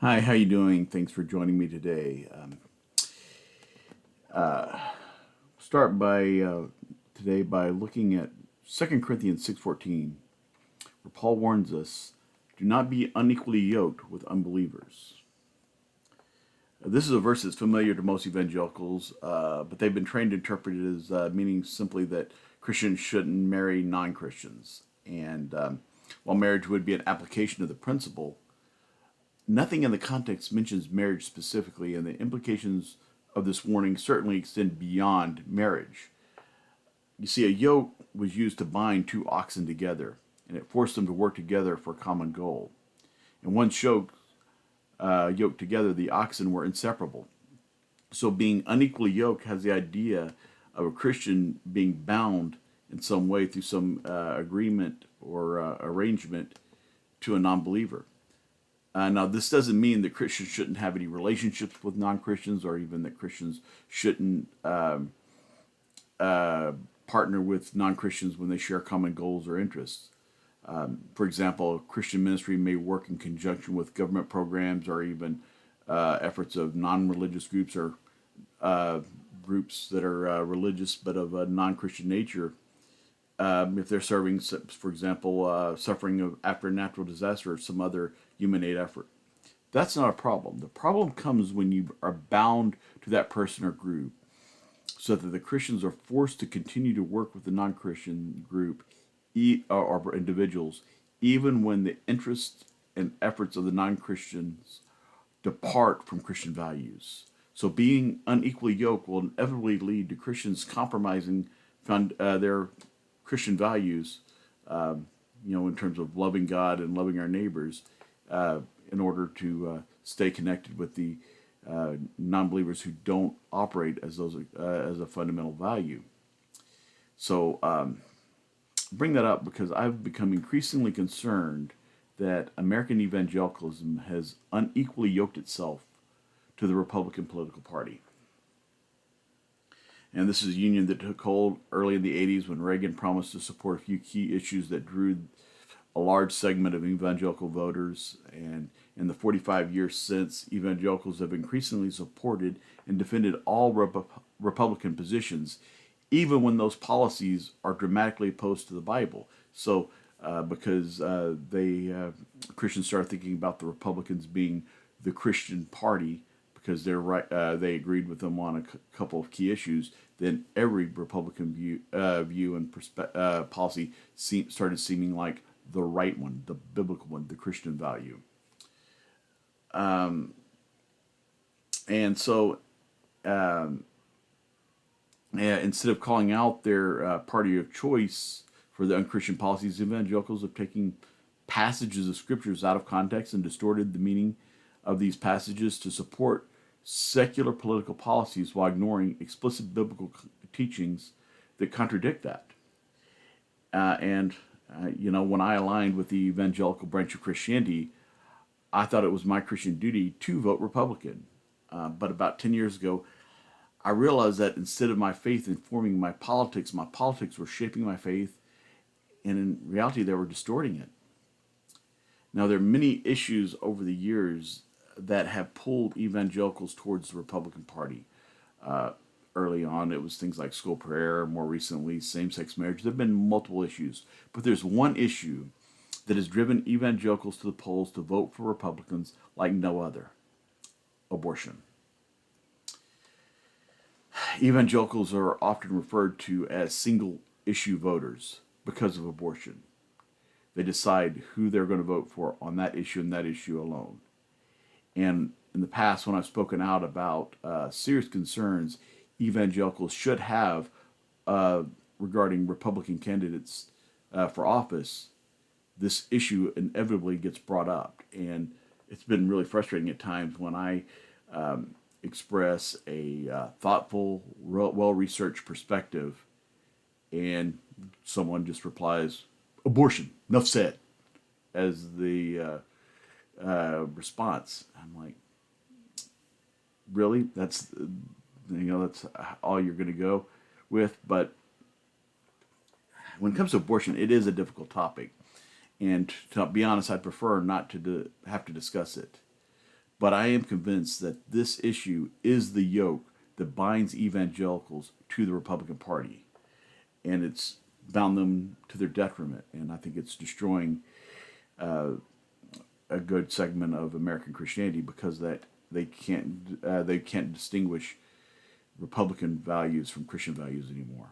Hi, how you doing? Thanks for joining me today. Start by today by looking at 2 Corinthians 6:14, where Paul warns us, "Do not be unequally yoked with unbelievers." This is a verse that's familiar to most evangelicals, but they've been trained to interpret it as meaning simply that Christians shouldn't marry non-Christians. And while marriage would be an application of the principle, nothing in the context mentions marriage specifically, and the implications of this warning certainly extend beyond marriage. You see, a yoke was used to bind two oxen together, and it forced them to work together for a common goal. And once yoked together, the oxen were inseparable. So being unequally yoked has the idea of a Christian being bound in some way through some agreement or arrangement to a non-believer. Now, this doesn't mean that Christians shouldn't have any relationships with non-Christians, or even that Christians shouldn't partner with non-Christians when they share common goals or interests. For example, a Christian ministry may work in conjunction with government programs or even efforts of non-religious groups or groups that are religious but of a non-Christian nature. If they're serving, for example, suffering after a natural disaster or some other human aid effort. That's not a problem. The problem comes when you are bound to that person or group so that the Christians are forced to continue to work with the non-Christian group or individuals, even when the interests and efforts of the non-Christians depart from Christian values. So being unequally yoked will inevitably lead to Christians compromising their Christian values, in terms of loving God and loving our neighbors, in order to stay connected with the non-believers who don't operate as those as a fundamental value. So bring that up because I've become increasingly concerned that American evangelicalism has unequally yoked itself to the Republican political party. And this is a union that took hold early in the 80s when Reagan promised to support a few key issues that drew a large segment of evangelical voters. And in the 45 years since, evangelicals have increasingly supported and defended all Republican positions, even when those policies are dramatically opposed to the Bible. So, because Christians started thinking about the Republicans being the Christian party, because they're right, they agreed with them on a couple of key issues, then every Republican view and policy started seeming like the right one, the biblical one, the Christian value. And so, instead of calling out their party of choice for the unchristian policies, evangelicals have taken passages of scriptures out of context and distorted the meaning of these passages to support secular political policies while ignoring explicit biblical teachings that contradict that. When I aligned with the evangelical branch of Christianity, I thought it was my Christian duty to vote Republican. But about 10 years ago, I realized that instead of my faith informing my politics were shaping my faith, and in reality, they were distorting it. Now, there are many issues over the years that have pulled evangelicals towards the Republican Party. Early on, it was things like school prayer. More recently, same-sex marriage. There have been multiple issues. But there's one issue that has driven evangelicals to the polls to vote for Republicans like no other: abortion. Evangelicals are often referred to as single-issue voters because of abortion. They decide who they're going to vote for on that issue and that issue alone. And in the past, when I've spoken out about serious concerns evangelicals should have regarding Republican candidates for office, this issue inevitably gets brought up. And it's been really frustrating at times when I express a thoughtful, well-researched perspective and someone just replies, "Abortion, enough said," as the response. I'm like, really? That's all you're going to go with? But when it comes to abortion, it is a difficult topic, and to be honest, I'd prefer not to have to discuss it. But I am convinced that this issue is the yoke that binds evangelicals to the Republican Party, and it's bound them to their detriment. And I think it's destroying a good segment of American Christianity because that they can't distinguish Republican values from Christian values anymore.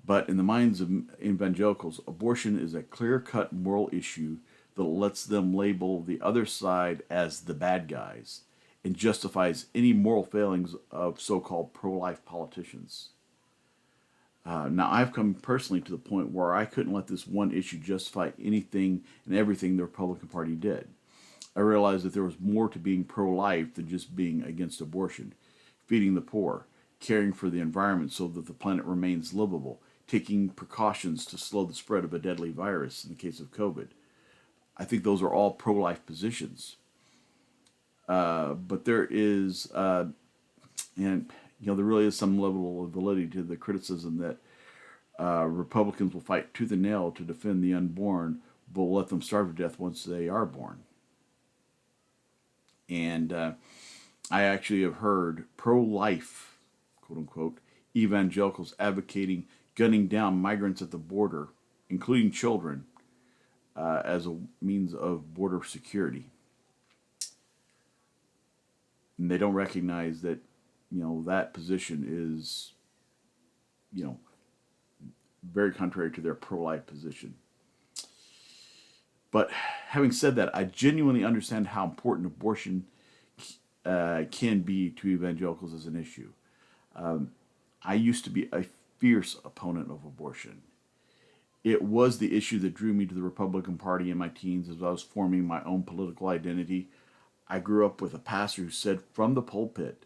But in the minds of evangelicals, abortion is a clear-cut moral issue that lets them label the other side as the bad guys and justifies any moral failings of so-called pro-life politicians. Now, I've come personally to the point where I couldn't let this one issue justify anything and everything the Republican Party did. I realized that there was more to being pro-life than just being against abortion, feeding the poor, caring for the environment so that the planet remains livable, taking precautions to slow the spread of a deadly virus in the case of COVID. I think those are all pro-life positions. But there is, and there really is some level of validity to the criticism that Republicans will fight tooth and nail to defend the unborn, but will let them starve to death once they are born. And I actually have heard pro-life, quote unquote, evangelicals advocating gunning down migrants at the border, including children, as a means of border security. And they don't recognize that, that position is, very contrary to their pro-life position. But having said that, I genuinely understand how important abortion can be to evangelicals as an issue. I used to be a fierce opponent of abortion. It was the issue that drew me to the Republican Party in my teens as I was forming my own political identity. I grew up with a pastor who said from the pulpit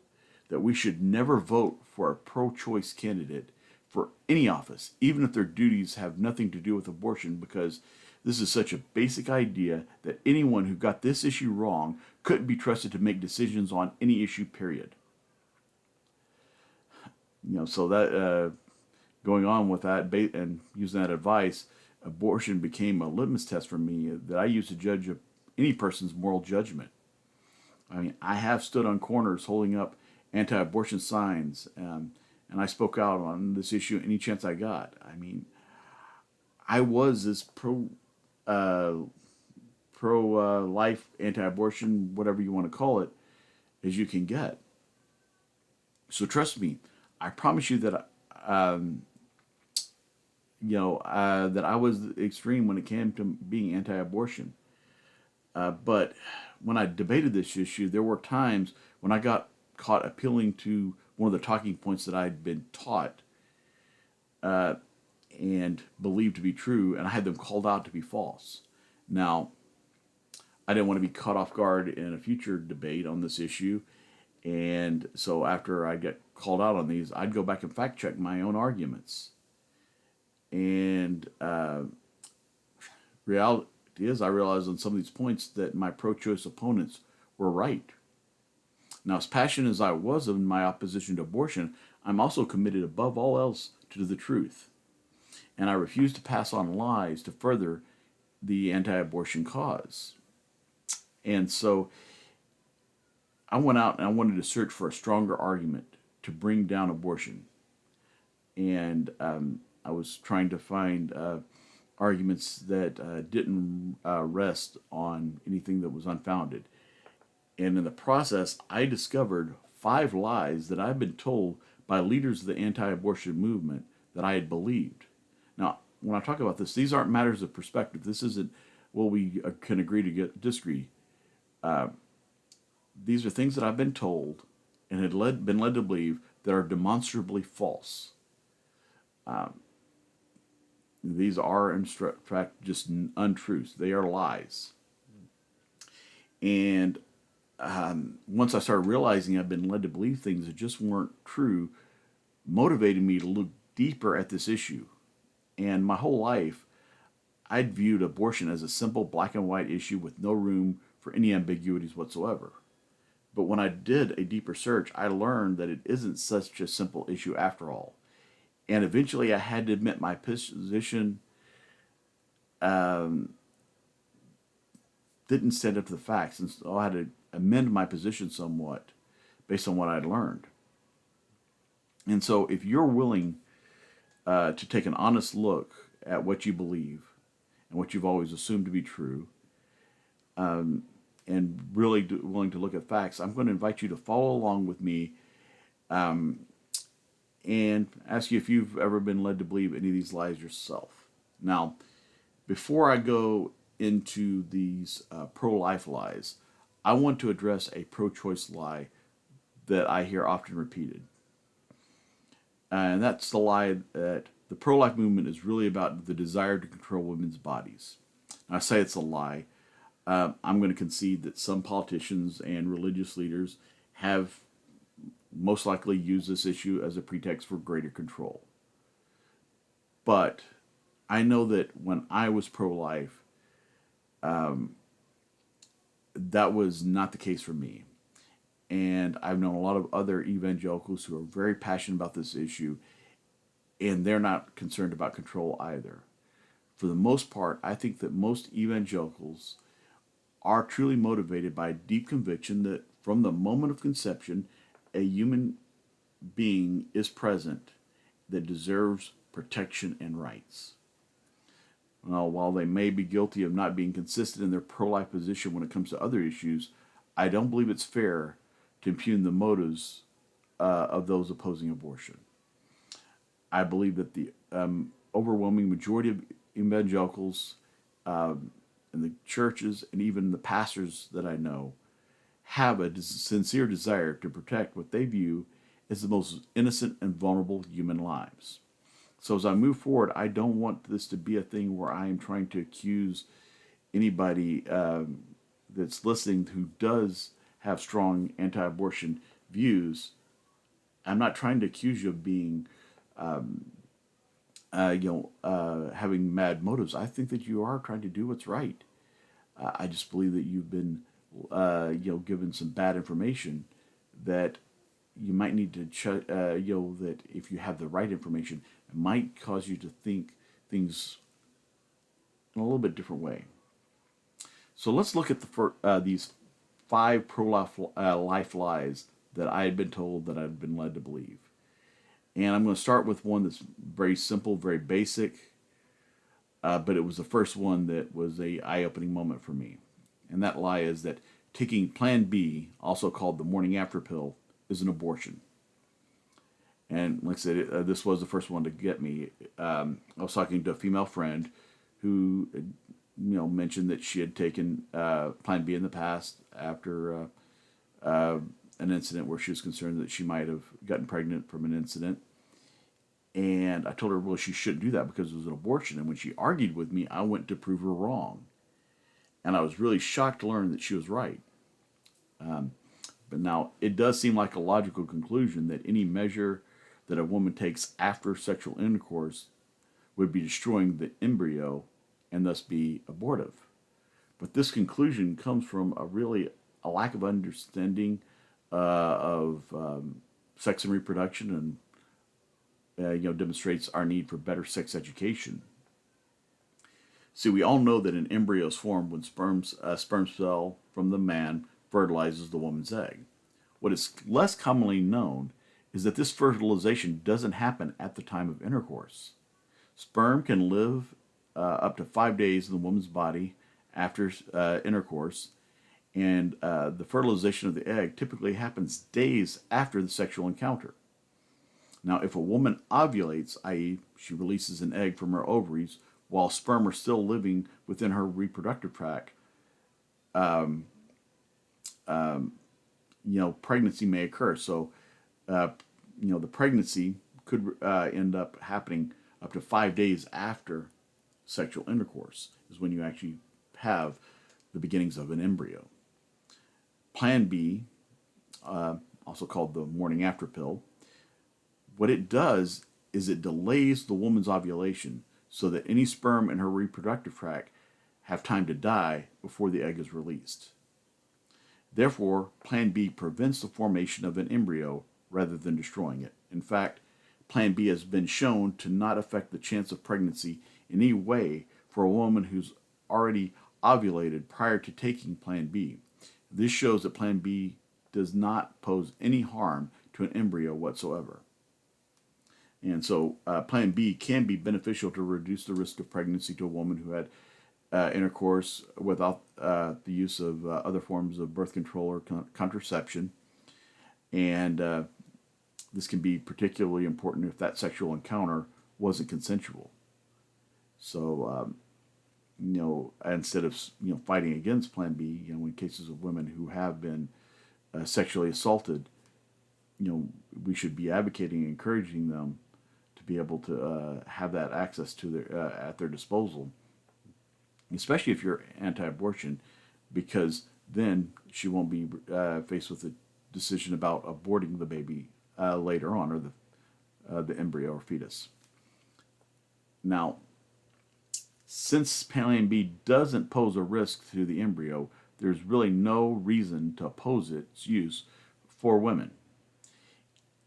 that we should never vote for a pro-choice candidate for any office, even if their duties have nothing to do with abortion, because this is such a basic idea that anyone who got this issue wrong couldn't be trusted to make decisions on any issue, period. So that going on with that and using that advice, abortion became a litmus test for me that I used to judge any person's moral judgment. I mean, I have stood on corners holding up anti-abortion signs, and I spoke out on this issue any chance I got. I mean, I was as pro-life, anti-abortion, whatever you want to call it, as you can get. So trust me, I promise you that that I was extreme when it came to being anti-abortion. But when I debated this issue, there were times when I got caught appealing to one of the talking points that I'd been taught and believed to be true, and I had them called out to be false. Now, I didn't want to be caught off guard in a future debate on this issue, and so after I get called out on these, I'd go back and fact check my own arguments. And reality is, I realized on some of these points that my pro-choice opponents were right. Now, as passionate as I was in my opposition to abortion, I'm also committed above all else to the truth. And I refuse to pass on lies to further the anti-abortion cause. And so I went out and I wanted to search for a stronger argument to bring down abortion. And I was trying to find arguments that didn't rest on anything that was unfounded. And in the process, I discovered 5 lies that I've been told by leaders of the anti-abortion movement that I had believed. Now, when I talk about this, these aren't matters of perspective. This isn't, well, we can agree to disagree. These are things that I've been told and had been led to believe that are demonstrably false. These are, in fact, just untruths. They are lies. And once I started realizing I've been led to believe things that just weren't true, motivated me to look deeper at this issue. And my whole life, I'd viewed abortion as a simple black and white issue with no room for any ambiguities whatsoever. But when I did a deeper search, I learned that it isn't such a simple issue after all. And eventually I had to admit my position didn't stand up to the facts. And so I had to amend my position somewhat based on what I'd learned. And so if you're willing to take an honest look at what you believe and what you've always assumed to be true, and really willing to look at facts, I'm going to invite you to follow along with me and ask you if you've ever been led to believe any of these lies yourself. Now, before I go into these pro-life lies, I want to address a pro-choice lie that I hear often repeated. And that's the lie that the pro-life movement is really about the desire to control women's bodies. Now, I say it's a lie. I'm going to concede that some politicians and religious leaders have most likely used this issue as a pretext for greater control. But I know that when I was pro-life, that was not the case for me. And I've known a lot of other evangelicals who are very passionate about this issue, and they're not concerned about control either. For the most part, I think that most evangelicals are truly motivated by deep conviction that from the moment of conception, a human being is present that deserves protection and rights. Now, while they may be guilty of not being consistent in their pro-life position when it comes to other issues, I don't believe it's fair to impugn the motives of those opposing abortion. I believe that the overwhelming majority of evangelicals in the churches and even the pastors that I know have a sincere desire to protect what they view as the most innocent and vulnerable human lives. So as I move forward, I don't want this to be a thing where I am trying to accuse anybody that's listening who does have strong anti-abortion views. I'm not trying to accuse you of being, having mad motives. I think that you are trying to do what's right. I just believe that you've been, given some bad information that you might need to, that if you have the right information, it might cause you to think things in a little bit different way. So let's look at these 5 pro-life lies that I had been told that I'd been led to believe. And I'm going to start with one that's very simple, very basic, but it was the first one that was an eye-opening moment for me. And that lie is that taking Plan B, also called the morning after pill, is an abortion. And like I said, this was the first one to get me. I was talking to a female friend who mentioned that she had taken Plan B in the past after an incident where she was concerned that she might have gotten pregnant from an incident. And I told her, well, she shouldn't do that because it was an abortion. And when she argued with me, I went to prove her wrong. And I was really shocked to learn that she was right. But now, it does seem like a logical conclusion that any measure that a woman takes after sexual intercourse would be destroying the embryo and thus be abortive. But this conclusion comes from a lack of understanding of sex and reproduction, and demonstrates our need for better sex education. See, we all know that an embryo is formed when a sperm cell from the man fertilizes the woman's egg. What is less commonly known is that this fertilization doesn't happen at the time of intercourse. Sperm can live up to 5 days in the woman's body after intercourse, and the fertilization of the egg typically happens days after the sexual encounter. Now, if a woman ovulates, i.e., she releases an egg from her ovaries while sperm are still living within her reproductive tract, pregnancy may occur. So, the pregnancy could end up happening up to 5 days after sexual intercourse is when you actually have the beginnings of an embryo. Plan B, also called the morning after pill, what it does is it delays the woman's ovulation so that any sperm in her reproductive tract have time to die before the egg is released. Therefore, Plan B prevents the formation of an embryo rather than destroying it. In fact, Plan B has been shown to not affect the chance of pregnancy in any way for a woman who's already ovulated prior to taking Plan B. This shows that Plan B does not pose any harm to an embryo whatsoever. And so Plan B can be beneficial to reduce the risk of pregnancy to a woman who had intercourse without the use of other forms of birth control or contraception. And this can be particularly important if that sexual encounter wasn't consensual. So, instead of fighting against Plan B, in cases of women who have been sexually assaulted, we should be advocating and encouraging them to be able to have that access to their at their disposal, especially if you're anti-abortion, because then she won't be faced with a decision about aborting the baby later on, or the embryo or fetus. Now, since Plan B doesn't pose a risk to the embryo, there's really no reason to oppose its use for women.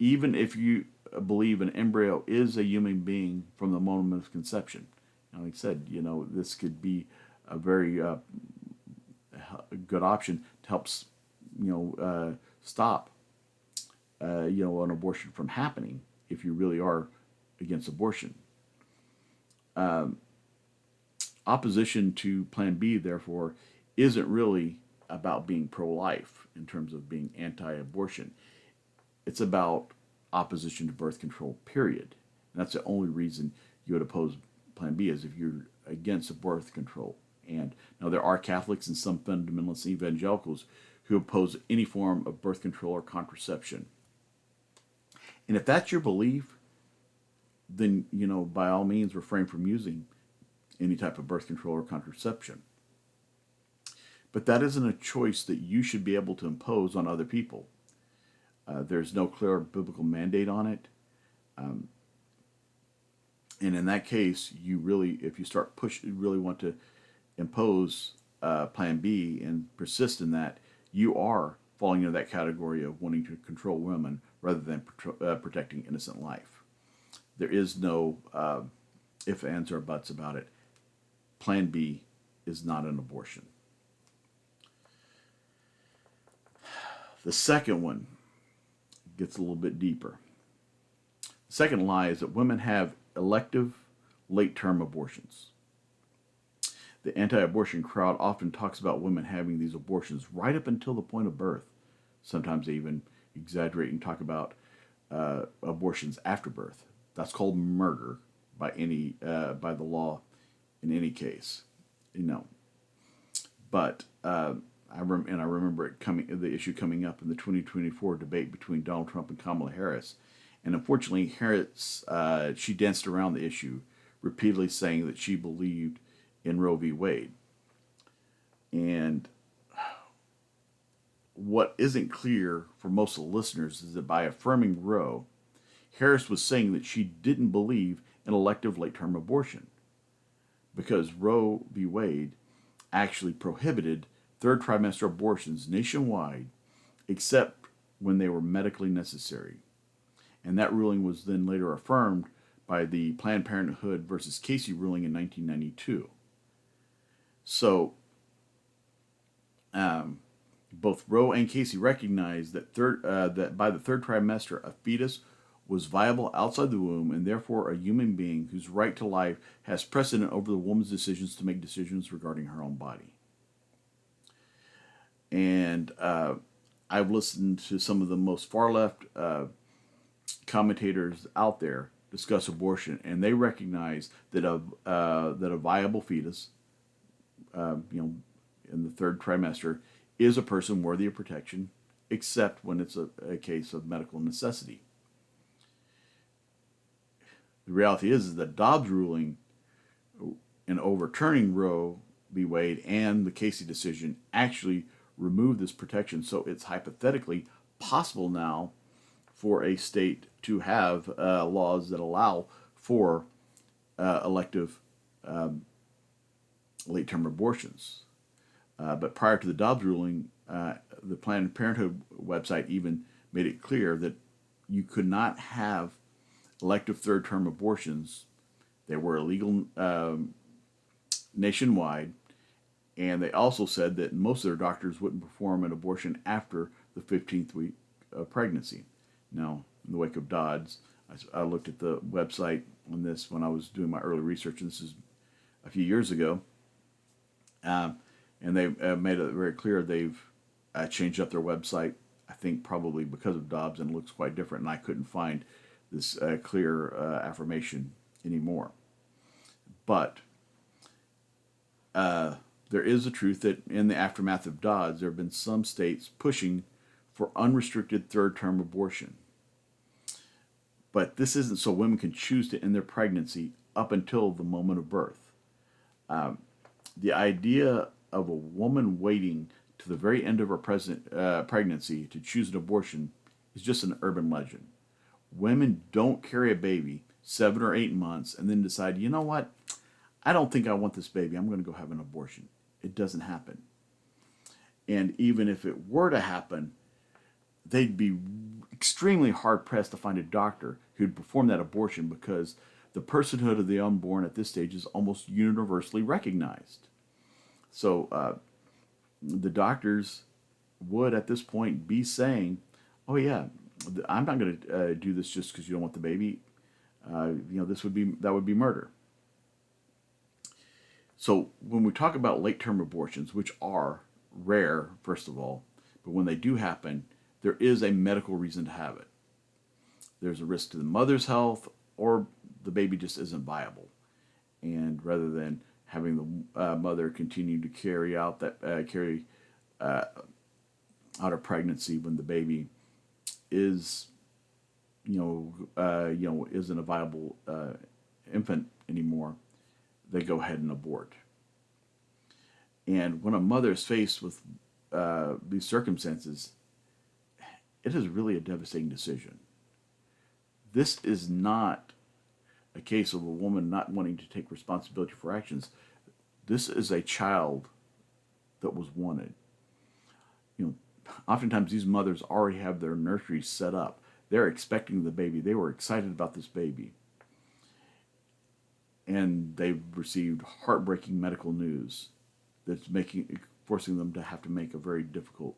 Even if you believe an embryo is a human being from the moment of conception. Now, like I said, this could be a very good option to help, stop, an abortion from happening if you really are against abortion. Opposition to Plan B, therefore, isn't really about being pro-life in terms of being anti-abortion. It's about opposition to birth control, period. And that's the only reason you would oppose Plan B, is if you're against birth control. And now there are Catholics and some fundamentalist evangelicals who oppose any form of birth control or contraception. And if that's your belief, then, by all means refrain from using any type of birth control or contraception. But that isn't a choice that you should be able to impose on other people. There's no clear biblical mandate on it. And in that case, if you start really want to impose Plan B and persist in that, you are falling into that category of wanting to control women rather than protecting innocent life. There is no ifs, ands, or buts about it. Plan B is not an abortion. The second one gets a little bit deeper. The second lie is that women have elective late-term abortions. The anti-abortion crowd often talks about women having these abortions right up until the point of birth. Sometimes they even exaggerate and talk about abortions after birth. That's called murder by the law in any case, But I remember the issue coming up in the 2024 debate between Donald Trump and Kamala Harris. And unfortunately, Harris, she danced around the issue, repeatedly saying that she believed in Roe v. Wade. And what isn't clear for most of the listeners is that by affirming Roe, Harris was saying that she didn't believe in elective late-term abortion, because Roe v. Wade actually prohibited third trimester abortions nationwide except when they were medically necessary. And that ruling was then later affirmed by the Planned Parenthood versus Casey ruling in 1992. So both Roe and Casey recognized that that by the third trimester, a fetus was viable outside the womb and therefore a human being whose right to life has precedent over the woman's decisions to make decisions regarding her own body. And I've listened to some of the most far-left commentators out there discuss abortion, and they recognize that a viable fetus, in the third trimester, is a person worthy of protection, except when it's a case of medical necessity. The reality is that Dobbs ruling in overturning Roe v. Wade and the Casey decision actually removed this protection, so it's hypothetically possible now for a state to have laws that allow for elective late-term abortions. But prior to the Dobbs ruling, the Planned Parenthood website even made it clear that you could not have elective third-term abortions. They were illegal nationwide, And they also said that most of their doctors wouldn't perform an abortion after the 15th week of pregnancy. Now, in the wake of Dodds, I looked at the website on this when I was doing my early research, and this is a few years ago. And they made it very clear they've changed up their website, I think probably because of Dobbs, and it looks quite different, and I couldn't find this clear affirmation anymore. But there is a truth that in the aftermath of Dobbs, there have been some states pushing for unrestricted third-term abortion. But this isn't so women can choose to end their pregnancy up until the moment of birth. The idea of a woman waiting to the very end of her pregnancy to choose an abortion is just an urban legend. Women don't carry a baby 7 or 8 months and then decide, you know what, I don't think I want this baby, I'm going to go have an abortion. It doesn't happen. And even if it were to happen, they'd be extremely hard-pressed to find a doctor who'd perform that abortion because the personhood of the unborn at this stage is almost universally recognized. So the doctors would at this point be saying, oh yeah, I'm not going to do this just because you don't want the baby. That would be murder. So when we talk about late-term abortions, which are rare, first of all, but when they do happen, there is a medical reason to have it. There's a risk to the mother's health, or the baby just isn't viable. And rather than having the mother continue to carry out out a pregnancy when the baby is, isn't a viable infant anymore, they go ahead and abort. And when a mother is faced with these circumstances, it is really a devastating decision. This is not a case of a woman not wanting to take responsibility for actions. This is a child that was wanted. Oftentimes these mothers already have their nurseries set up. They're expecting the baby. They were excited about this baby. And they've received heartbreaking medical news that's forcing them to have to make a very difficult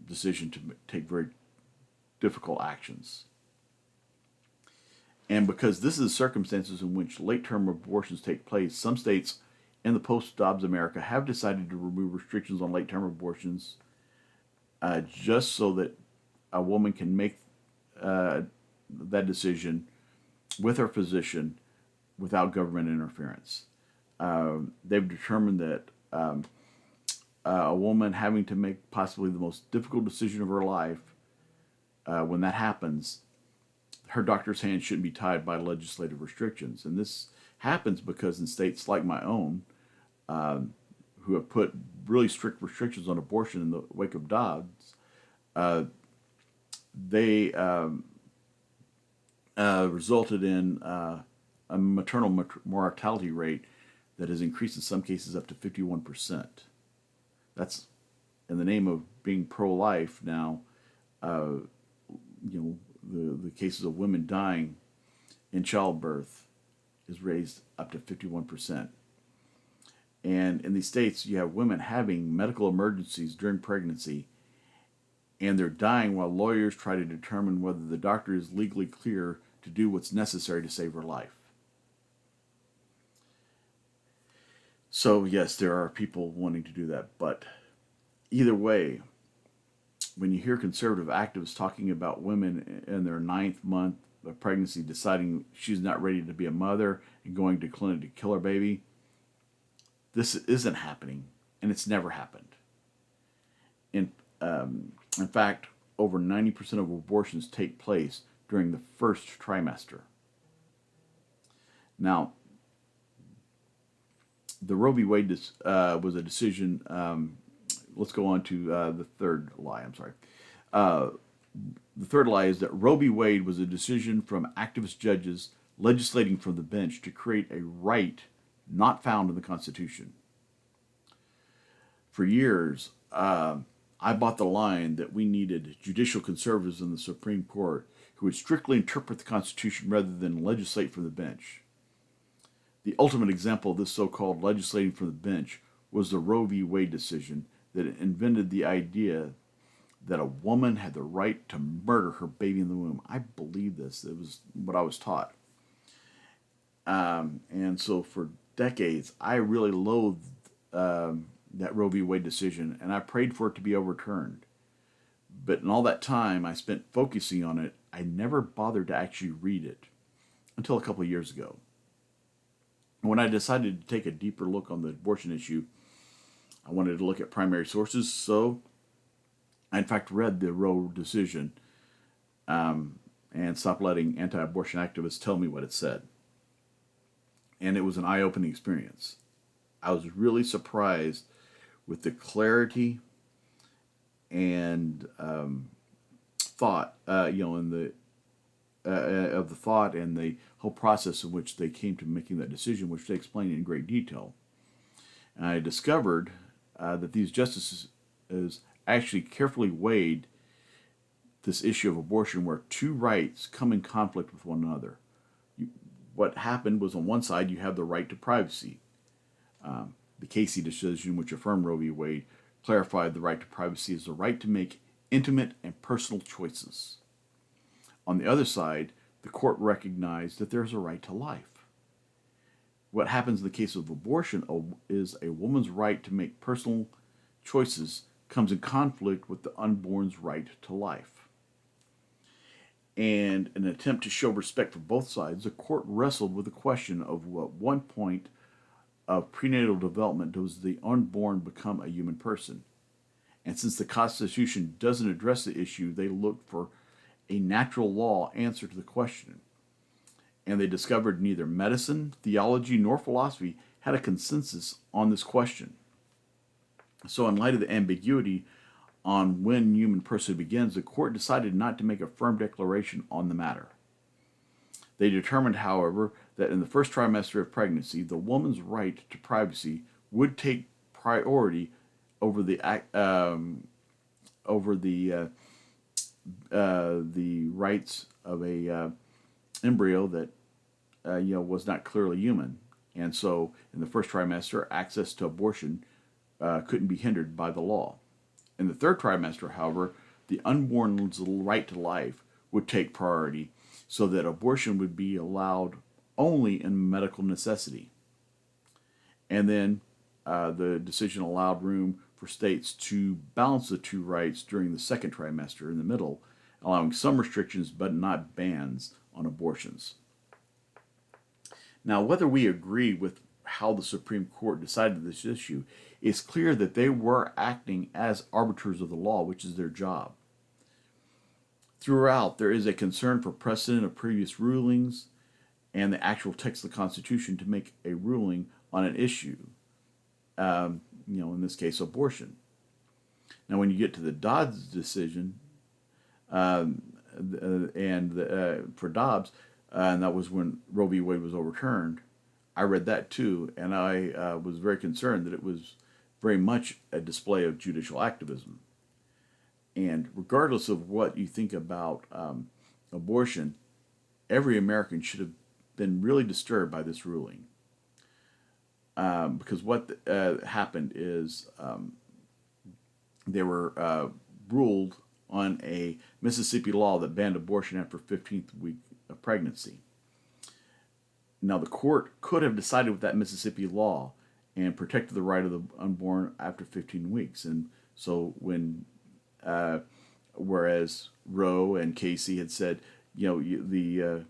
decision to take very difficult actions. And because this is the circumstances in which late-term abortions take place, some states in the post-Dobbs America have decided to remove restrictions on late-term abortions just so that a woman can make that decision with her physician without government interference. They've determined that a woman having to make possibly the most difficult decision of her life, when that happens, her doctor's hands shouldn't be tied by legislative restrictions. And this happens because in states like my own, who have put really strict restrictions on abortion in the wake of Dobbs, they resulted in a maternal mortality rate that has increased in some cases up to 51%. That's in the name of being pro-life now. The cases of women dying in childbirth is raised up to 51%. And in these states, you have women having medical emergencies during pregnancy, and they're dying while lawyers try to determine whether the doctor is legally clear to do what's necessary to save her life. So yes, there are people wanting to do that, but either way, when you hear conservative activists talking about women in their 9th month of pregnancy deciding she's not ready to be a mother and going to clinic to kill her baby, this isn't happening, and it's never happened. In fact, over 90% of abortions take place during the first trimester. Now, the Roe v. Wade was a decision. Let's go on to the third lie. I'm sorry. The third lie is that Roe v. Wade was a decision from activist judges legislating from the bench to create a right not found in the Constitution. For years, I bought the line that we needed judicial conservatives in the Supreme Court who would strictly interpret the Constitution rather than legislate from the bench. The ultimate example of this so-called legislating from the bench was the Roe v. Wade decision that invented the idea that a woman had the right to murder her baby in the womb. I believe this. It was what I was taught. And so for decades, I really loathed that Roe v. Wade decision, and I prayed for it to be overturned. But in all that time I spent focusing on it, I never bothered to actually read it until a couple of years ago. When I decided to take a deeper look on the abortion issue, I wanted to look at primary sources, so I in fact read the Roe decision and stopped letting anti-abortion activists tell me what it said. And it was an eye-opening experience. I was really surprised with the clarity and thought, in the of the thought and the whole process in which they came to making that decision, which they explained in great detail. And I discovered that these justices actually carefully weighed this issue of abortion where two rights come in conflict with one another. What happened was, on one side, you have the right to privacy. The Casey decision, which affirmed Roe v. Wade, clarified the right to privacy as the right to make intimate and personal choices. On the other side, the court recognized that there's a right to life. What happens in the case of abortion is a woman's right to make personal choices comes in conflict with the unborn's right to life. And in an attempt to show respect for both sides, the court wrestled with the question of at one point of prenatal development does the unborn become a human person. And since the Constitution doesn't address the issue, they looked for a natural law answer to the question. And they discovered neither medicine, theology, nor philosophy had a consensus on this question. So in light of the ambiguity on when human person begins, the court decided not to make a firm declaration on the matter. They determined, however, that in the first trimester of pregnancy, the woman's right to privacy would take priority over the rights of a embryo that was not clearly human, and so in the first trimester, access to abortion couldn't be hindered by the law. In the third trimester, however, the unborn's right to life would take priority, so that abortion would be allowed only in medical necessity. And then the decision allowed room for states to balance the two rights during the second trimester in the middle, allowing some restrictions but not bans on abortions. Now, whether we agree with how the Supreme Court decided this issue, it's clear that they were acting as arbiters of the law, which is their job. Throughout, there is a concern for precedent of previous rulings and the actual text of the Constitution to make a ruling on an issue, in this case, abortion. Now, when you get to the Dobbs decision, for Dobbs, and that was when Roe v. Wade was overturned, I read that too, and I was very concerned that it was very much a display of judicial activism. And regardless of what you think about abortion, every American should have been really disturbed by this ruling. Because what happened is they were ruled on a Mississippi law that banned abortion after 15th week of pregnancy. Now, the court could have decided with that Mississippi law and protected the right of the unborn after 15 weeks. And so when, whereas Roe and Casey had said, the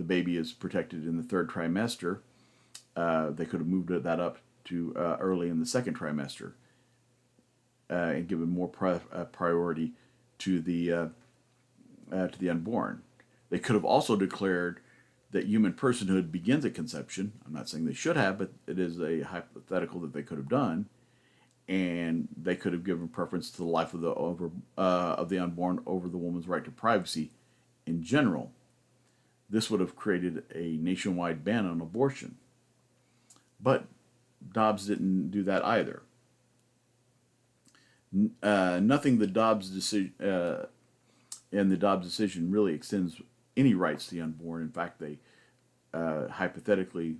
baby is protected in the third trimester, they could have moved that up to early in the second trimester and given more priority to the unborn. They could have also declared that human personhood begins at conception. I'm not saying they should have, but it is a hypothetical that they could have done, and they could have given preference to the life of the unborn over the woman's right to privacy in general. This would have created a nationwide ban on abortion. But Dobbs didn't do that either. Nothing the Dobbs decision really extends any rights to the unborn. In fact, they hypothetically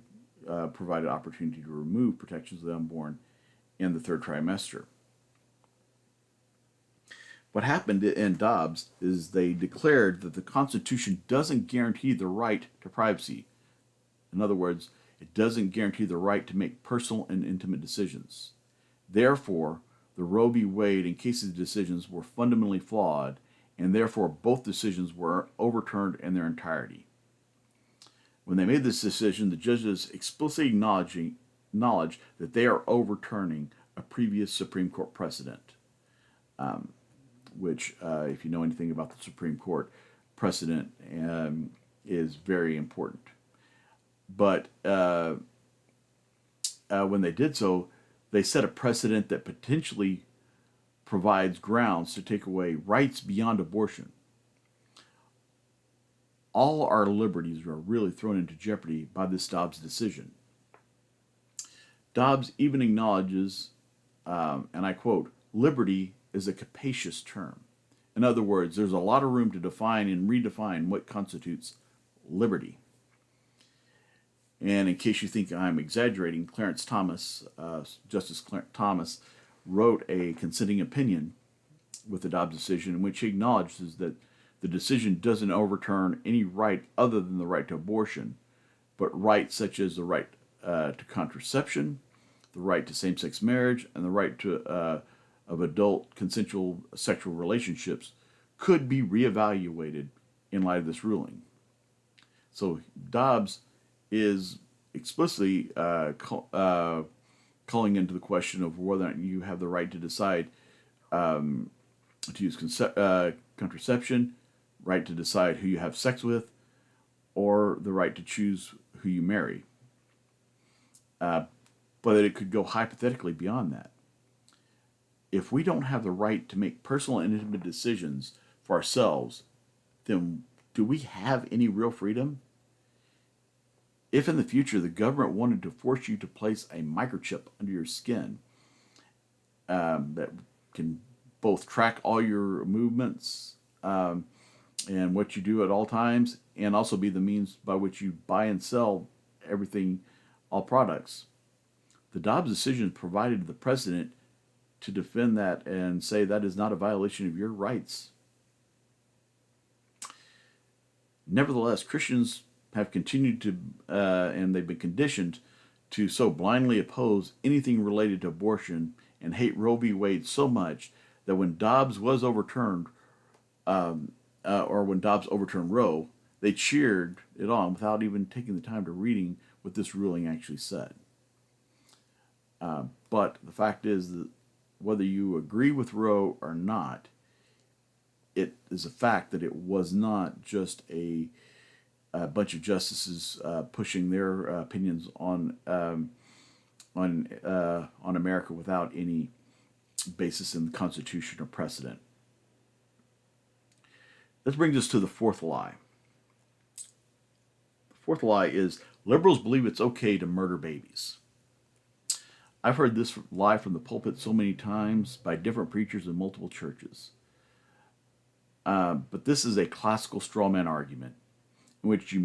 provided opportunity to remove protections of the unborn in the third trimester. What happened in Dobbs is they declared that the Constitution doesn't guarantee the right to privacy. In other words, it doesn't guarantee the right to make personal and intimate decisions. Therefore, the Roe v. Wade and Casey decisions were fundamentally flawed, and therefore both decisions were overturned in their entirety. When they made this decision, the judges explicitly acknowledge that they are overturning a previous Supreme Court precedent, which, if you know anything about the Supreme Court, precedent is very important. But when they did so, they set a precedent that potentially provides grounds to take away rights beyond abortion. All our liberties are really thrown into jeopardy by this Dobbs decision. Dobbs even acknowledges, and I quote, liberty is a capacious term. In other words, there's a lot of room to define and redefine what constitutes liberty. And in case you think I'm exaggerating, Justice Clarence Thomas, wrote a consenting opinion with the Dobbs decision in which he acknowledges that the decision doesn't overturn any right other than the right to abortion, but rights such as the right to contraception, the right to same-sex marriage, and the right to of adult consensual sexual relationships could be reevaluated in light of this ruling. So Dobbs is explicitly calling into the question of whether or not you have the right to decide to use contraception, right to decide who you have sex with, or the right to choose who you marry. But it could go hypothetically beyond that. If we don't have the right to make personal and intimate decisions for ourselves, then do we have any real freedom? If in the future the government wanted to force you to place a microchip under your skin that can both track all your movements and what you do at all times, and also be the means by which you buy and sell everything, all products, the Dobbs decision provided the president to defend that and say that is not a violation of your rights. Nevertheless, Christians have continued to, and they've been conditioned to so blindly oppose anything related to abortion and hate Roe v. Wade so much that when Dobbs was overturned, or when Dobbs overturned Roe, they cheered it on without even taking the time to reading what this ruling actually said. But the fact is that whether you agree with Roe or not, it is a fact that it was not just a bunch of justices pushing their opinions on America without any basis in the Constitution or precedent. This brings us to the fourth lie. The fourth lie is liberals believe it's okay to murder babies. I've heard this lie from the pulpit so many times by different preachers in multiple churches. But this is a classical straw man argument in which you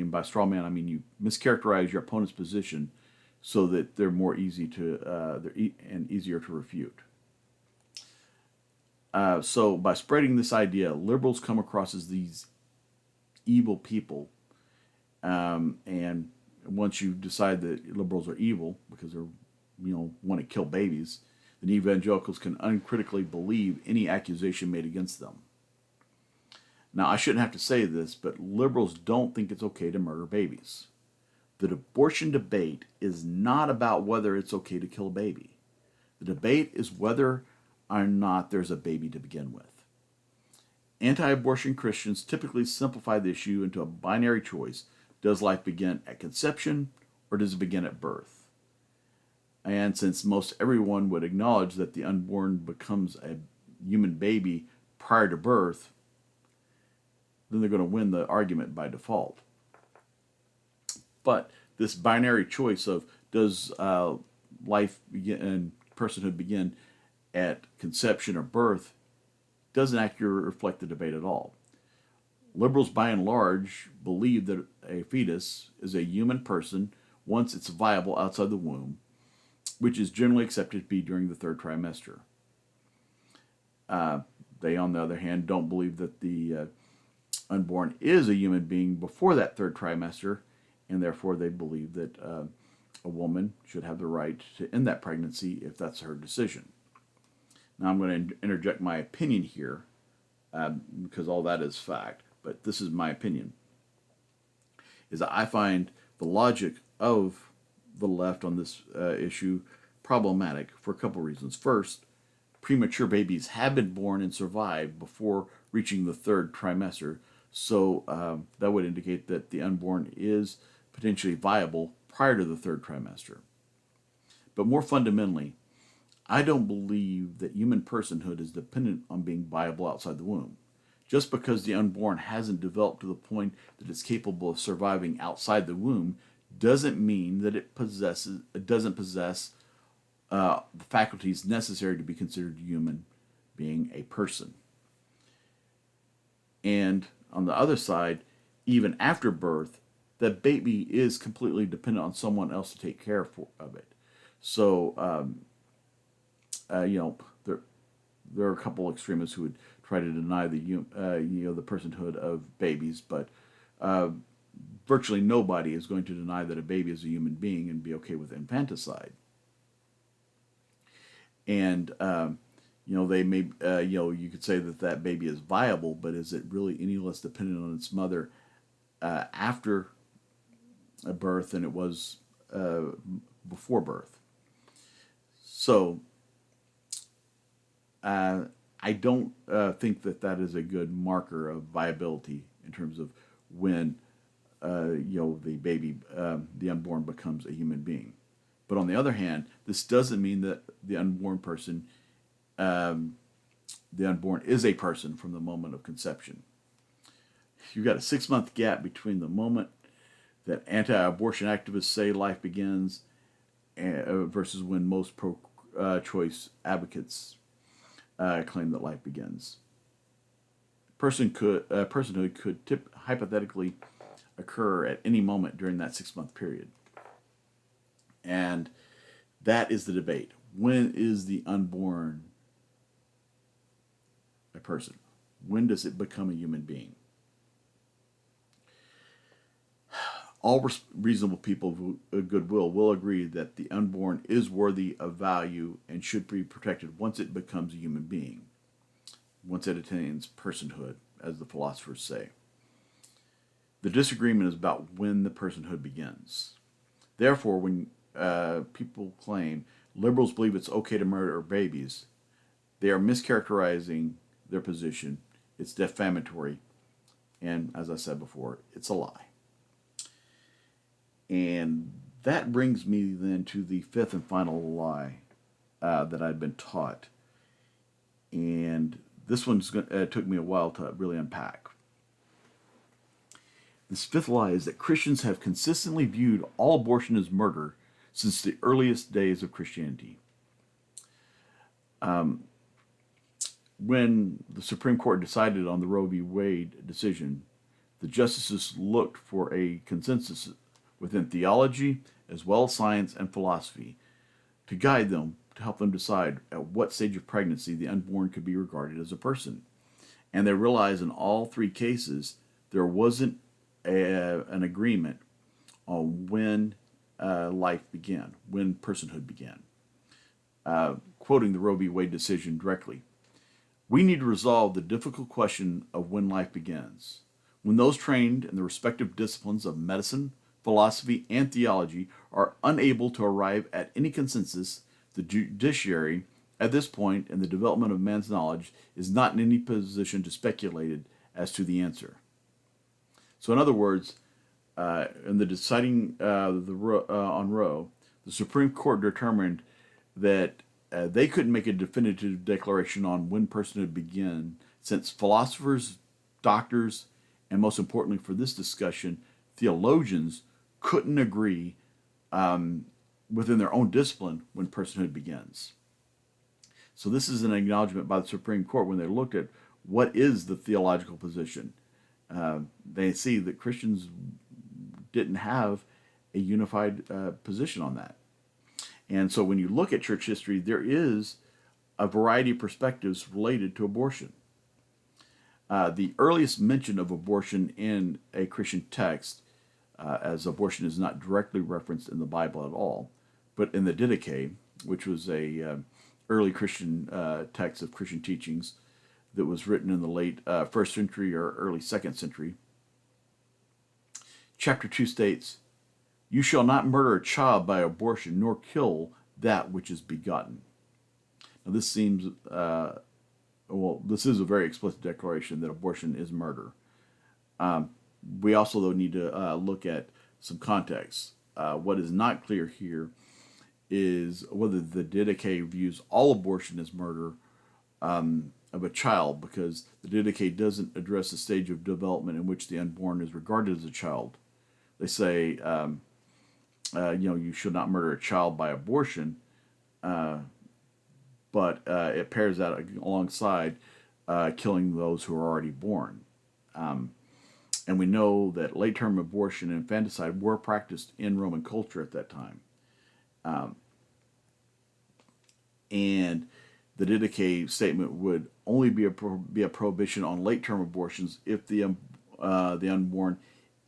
by straw man I mean you mischaracterize your opponent's position so that they're more easy to and easier to refute. So by spreading this idea, liberals come across as these evil people, and once you decide that liberals are evil because they're want to kill babies, then evangelicals can uncritically believe any accusation made against them. Now, I shouldn't have to say this, but liberals don't think it's okay to murder babies. The abortion debate is not about whether it's okay to kill a baby. The debate is whether or not there's a baby to begin with. Anti-abortion Christians typically simplify the issue into a binary choice. Does life begin at conception or does it begin at birth? And since most everyone would acknowledge that the unborn becomes a human baby prior to birth, then they're going to win the argument by default. But this binary choice of does life begin and personhood begin at conception or birth doesn't accurately reflect the debate at all. Liberals, by and large, believe that a fetus is a human person once it's viable outside the womb, which is generally accepted to be during the third trimester. They, on the other hand, don't believe that the unborn is a human being before that third trimester, and therefore they believe that a woman should have the right to end that pregnancy if that's her decision. Now I'm going to interject my opinion here because all that is fact, but this is my opinion, is that I find the logic of the left on this issue problematic for a couple reasons. First, premature babies have been born and survived before reaching the third trimester, so that would indicate that the unborn is potentially viable prior to the third trimester. But more fundamentally, I don't believe that human personhood is dependent on being viable outside the womb. Just because the unborn hasn't developed to the point that it's capable of surviving outside the womb doesn't mean that it doesn't possess the faculties necessary to be considered human, being a person. And on the other side, even after birth, that baby is completely dependent on someone else to take care of it. So, there are a couple extremists who would try to deny the the personhood of babies, but virtually nobody is going to deny that a baby is a human being and be okay with infanticide. And they may you could say that baby is viable, but is it really any less dependent on its mother after a birth than it was before birth? So I don't think that is a good marker of viability in terms of when the baby, the unborn, becomes a human being. But on the other hand, this doesn't mean that the unborn is a person from the moment of conception. You've got a 6-month gap between the moment that anti-abortion activists say life begins versus when most pro-choice advocates claim that life begins. Personhood could hypothetically occur at any moment during that 6-month period. And that is the debate. When is the unborn a person? When does it become a human being? All reasonable people of goodwill will agree that the unborn is worthy of value and should be protected once it becomes a human being, once it attains personhood, as the philosophers say. The disagreement is about when the personhood begins. Therefore, when people claim liberals believe it's okay to murder babies, they are mischaracterizing their position. It's defamatory, and as I said before, it's a lie. And that brings me then to the fifth and final lie that I'd been taught. And this one took me a while to really unpack. This fifth lie is that Christians have consistently viewed all abortion as murder since the earliest days of Christianity. When the Supreme Court decided on the Roe v. Wade decision, the justices looked for a consensus within theology as well as science and philosophy to guide them, to help them decide at what stage of pregnancy the unborn could be regarded as a person. And they realized in all three cases there wasn't an agreement on when life began, when personhood began. Quoting the Roe v. Wade decision directly, "We need to resolve the difficult question of when life begins. When those trained in the respective disciplines of medicine, philosophy, and theology are unable to arrive at any consensus, the judiciary, at this point in the development of man's knowledge, is not in any position to speculate as to the answer." So in other words, in the deciding on Roe, the Supreme Court determined that they couldn't make a definitive declaration on when personhood began, since philosophers, doctors, and most importantly for this discussion, theologians couldn't agree within their own discipline when personhood begins. So this is an acknowledgement by the Supreme Court when they looked at what is the theological position. They see that Christians didn't have a unified position on that. And so when you look at church history, there is a variety of perspectives related to abortion. The earliest mention of abortion in a Christian text, as abortion is not directly referenced in the Bible at all, but in the Didache, which was a early Christian text of Christian teachings that was written in the late 1st century or early 2nd century. Chapter 2 states, "You shall not murder a child by abortion, nor kill that which is begotten." Now this seems, this is a very explicit declaration that abortion is murder. We also, though, need to look at some context. What is not clear here is whether the Didache views all abortion as murder of a child, because the Didache doesn't address the stage of development in which the unborn is regarded as a child. They say, you should not murder a child by abortion, but it pairs that alongside killing those who are already born. And we know that late-term abortion and infanticide were practiced in Roman culture at that time. And the Didache statement would only be a prohibition on late-term abortions if the unborn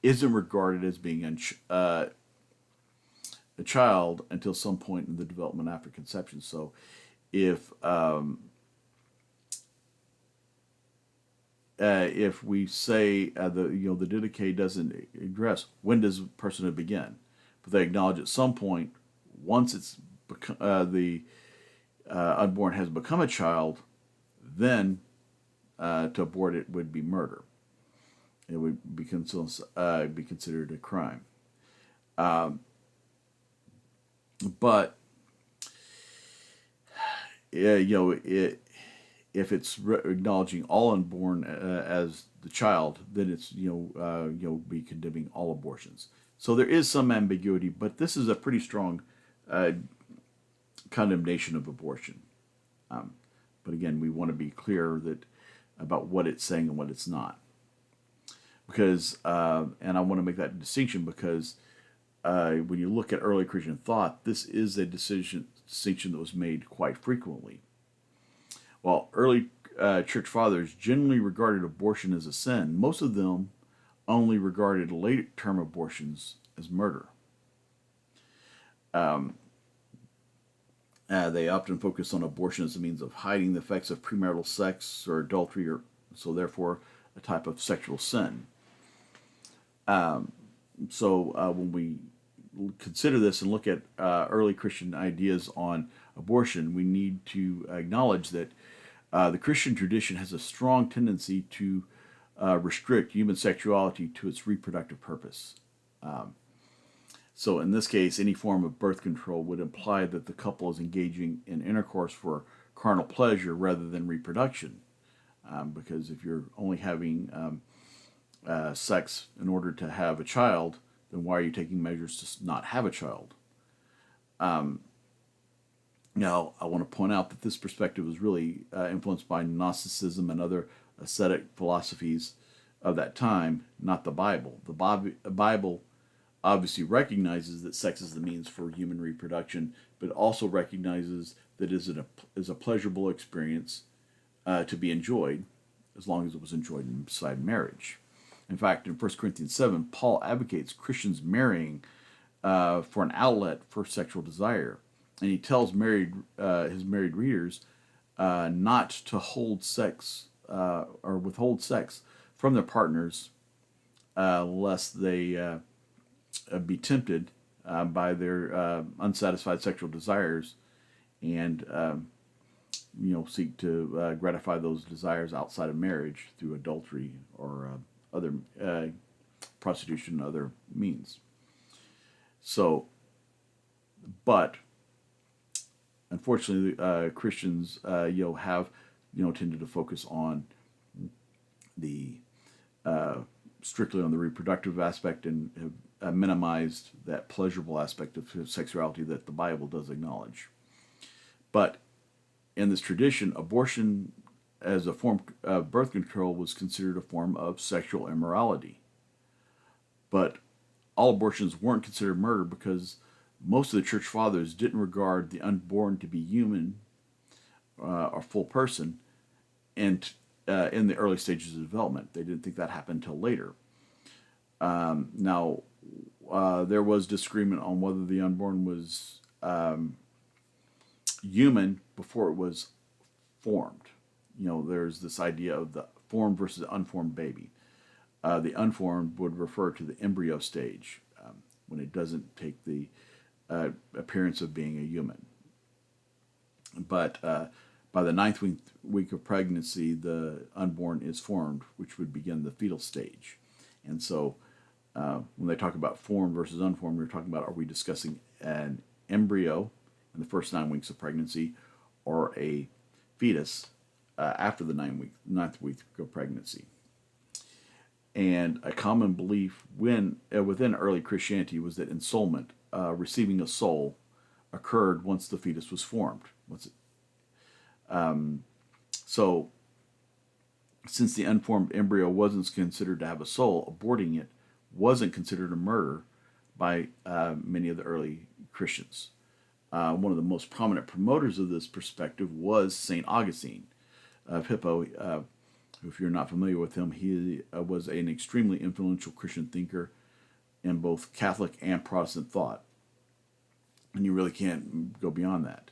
isn't regarded as being a child until some point in the development after conception. So if we say the Didache doesn't address when does personhood begin, but they acknowledge at some point, once it's the unborn has become a child, then to abort it would be murder. It would be considered a crime. But if it's acknowledging all unborn as the child, then it's be condemning all abortions. So there is some ambiguity, but this is a pretty strong condemnation of abortion. But again, we want to be clear about what it's saying and what it's not, because and I want to make that distinction because when you look at early Christian thought, this is a distinction that was made quite frequently. While early church fathers generally regarded abortion as a sin, most of them only regarded late-term abortions as murder. They often focus on abortion as a means of hiding the effects of premarital sex or adultery, or so therefore a type of sexual sin. When we consider this and look at early Christian ideas on abortion, we need to acknowledge that the Christian tradition has a strong tendency to restrict human sexuality to its reproductive purpose. So in this case, any form of birth control would imply that the couple is engaging in intercourse for carnal pleasure rather than reproduction. Because if you're only having sex in order to have a child, then why are you taking measures to not have a child? Now, I want to point out that this perspective was really influenced by Gnosticism and other ascetic philosophies of that time, not the Bible. The Bible obviously recognizes that sex is the means for human reproduction, but also recognizes that it is a pleasurable experience to be enjoyed, as long as it was enjoyed inside marriage. In fact, in 1 Corinthians 7, Paul advocates Christians marrying for an outlet for sexual desire. And he tells his married readers not to hold sex or withhold sex from their partners lest they be tempted by their unsatisfied sexual desires and seek to gratify those desires outside of marriage through adultery or other prostitution and other means. So, but unfortunately, Christians have tended to focus on the strictly on the reproductive aspect and have minimized that pleasurable aspect of sexuality that the Bible does acknowledge. But in this tradition, abortion as a form of birth control was considered a form of sexual immorality. But all abortions weren't considered murder because most of the church fathers didn't regard the unborn to be human or full person, and in the early stages of development. They didn't think that happened until later. Now, there was disagreement on whether the unborn was human before it was formed. There's this idea of the formed versus unformed baby. The unformed would refer to the embryo stage, when it doesn't take the appearance of being a human. But by the ninth week of pregnancy, the unborn is formed, which would begin the fetal stage. And so when they talk about formed versus unformed, we're talking about, are we discussing an embryo in the first 9 weeks of pregnancy or a fetus after the ninth week of pregnancy? And a common belief within early Christianity was that ensoulment, receiving a soul, occurred once the fetus was formed. So, since the unformed embryo wasn't considered to have a soul, aborting it wasn't considered a murder by many of the early Christians. One of the most prominent promoters of this perspective was St. Augustine of Hippo. If you're not familiar with him, he was an extremely influential Christian thinker in both Catholic and Protestant thought. And you really can't go beyond that.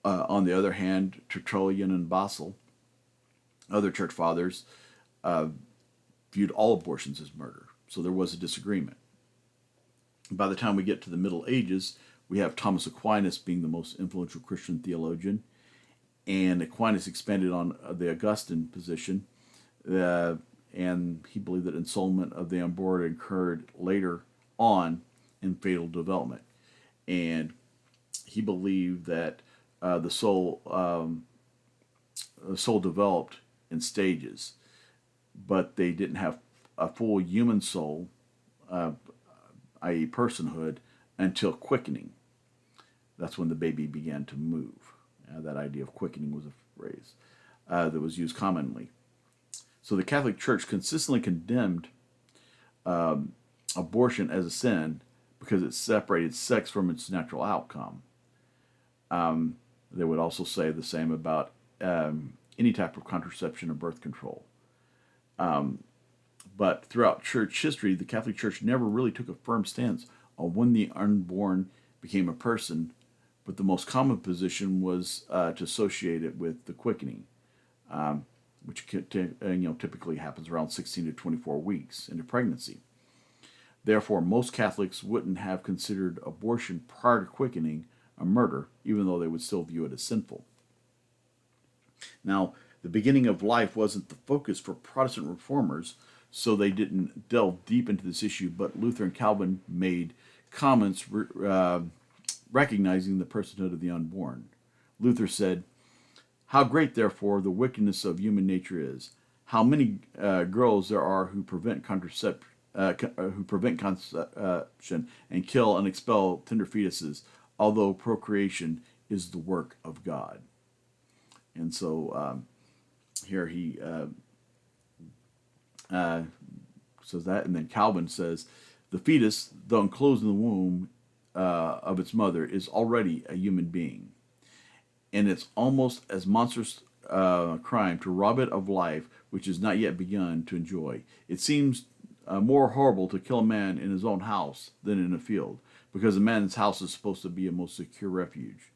On the other hand, Tertullian and Basil, other church fathers, viewed all abortions as murder. So there was a disagreement. By the time we get to the Middle Ages, we have Thomas Aquinas being the most influential Christian theologian. And Aquinas expanded on the Augustine position, and he believed that ensoulment of the unborn occurred later on in fetal development. And he believed that the soul developed in stages, but they didn't have a full human soul, i.e. personhood, until quickening. That's when the baby began to move. That idea of quickening was a phrase that was used commonly. So the Catholic Church consistently condemned abortion as a sin because it separated sex from its natural outcome. They would also say the same about any type of contraception or birth control. But throughout church history, the Catholic Church never really took a firm stance on when the unborn became a person, but the most common position was to associate it with the quickening, which typically happens around 16 to 24 weeks into pregnancy. Therefore, most Catholics wouldn't have considered abortion prior to quickening a murder, even though they would still view it as sinful. Now, the beginning of life wasn't the focus for Protestant reformers, so they didn't delve deep into this issue, but Luther and Calvin made comments recognizing the personhood of the unborn. Luther said, "How great, therefore, the wickedness of human nature is! How many girls there are who prevent conception and kill and expel tender fetuses, although procreation is the work of God." And so here he says that, and then Calvin says, "The fetus, though enclosed in the womb of its mother, is already a human being, and it's almost as monstrous crime to rob it of life which has not yet begun to enjoy. It seems more horrible to kill a man in his own house than in a field, because a man's house is supposed to be a most secure refuge.